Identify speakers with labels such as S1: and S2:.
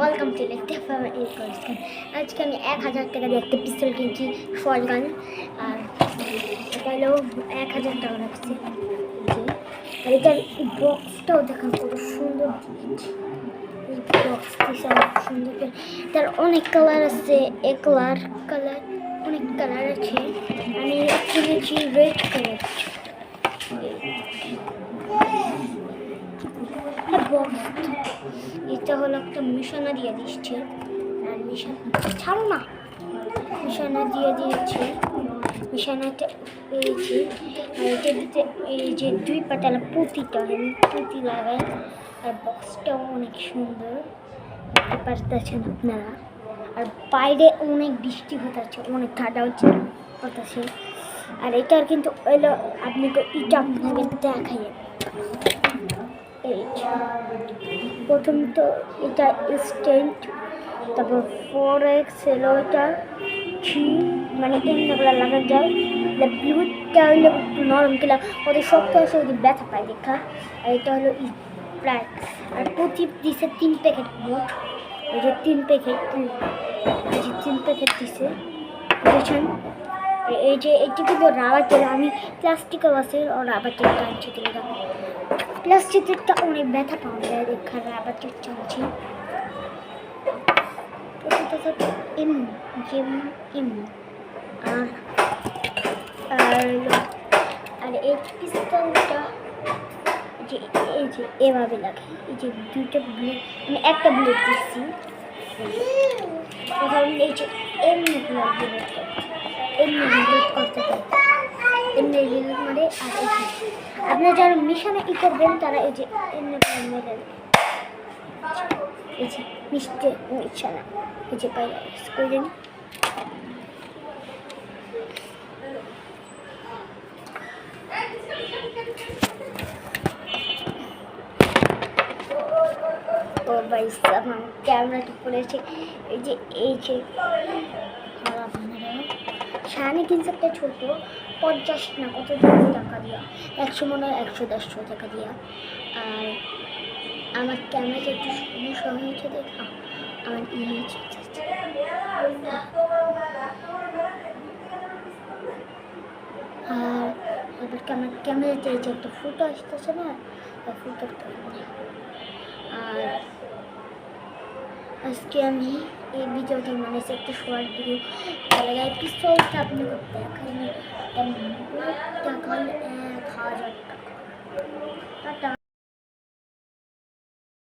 S1: Welcome to আজকে আমি 1000 টাকা দিয়ে একটা পিস্তল কিনছি শটগান। আর এটা হলো 1000 টাকা রাখছি। আর এটার বক্সটাও দেখেন কত সুন্দর। এই বক্সটি সুন্দর, তার অনেক কালার আছে, কালার অনেক কালার আছে। আমি কিনেছি রেড কালার। এটা হলো একটা মিশনা দিয়ে দিচ্ছে, আর ছাড়ো না, মিশনা দিয়ে দিয়েছে। মিশানাটা পেয়েছি, আর এটা দিতে এই যে 2 পাতালা পুঁতি লাগাই। আর বক্সটাও অনেক সুন্দর, দেখতে পারতেছেন আপনারা। আর বাইরে অনেক বৃষ্টি হতেছে, অনেক ঠান্ডা হতেছে। আর এটার কিন্তু এলো আপনাকে আপনাকে দেখাই। প্রথম তো এটা স্টেন্ট, তারপর 4x এলো এটা 3, মানে এমনিগুলো লাগা যায়। ব্লুটা হলো একটু নরম কিলা, ওদের শক্ত আসে, ওদের ব্যথা পায় দেখা। আর এটা হলো প্রায়, আর প্রতি দিছে 3 প্যাকেট মোট। এই যে 3 প্যাকেট, এই যে 3 প্যাকেট দিছে, বুঝেছেন। এই যে এটি কিন্তু রাবার তেল, আমি প্লাস্টিকের আছে রাবার তেল টানছি। প্লাস্টিকটা অনেক ব্যথা পাওয়া যায় দেখা, রাবার তেল টানছি। আর এই পিস্তলটা যে এই যে এভাবে লাগে, এই যে 2টা বুলেট, আমি একটা বুলেট দিচ্ছি। এই যে এমনি বুলেট করতে পারে, এমনি বুলেট মানে। আর আপনারা যারা মিশনে করবেন তারা এই যে এমনি মেরে, এই যে মিশতে মিশানা, এই যে পাই করলেন। ও ভাই আমার ক্যামেরাটা পড়েছে। এই যে শানি কিনছে একটা ছোট 50 না কত টাকা দিয়া, 100 মনে হয় 100-150 টাকা দিয়া। আর আমার ক্যামেরাটা একটু সমস্যা হয়েছে দেখা, আমার আর এবার আমার ক্যামেরাতে এই যে একটা ফটো আসতেছে না, ওই ফটোটা। আর আজকে আমি এই ভিডিওটা মানে একটা শর্ট ভিডিও লাগাই। পিস্তলটা আপনাকে দেখাই, টাকা 1000 টাকা।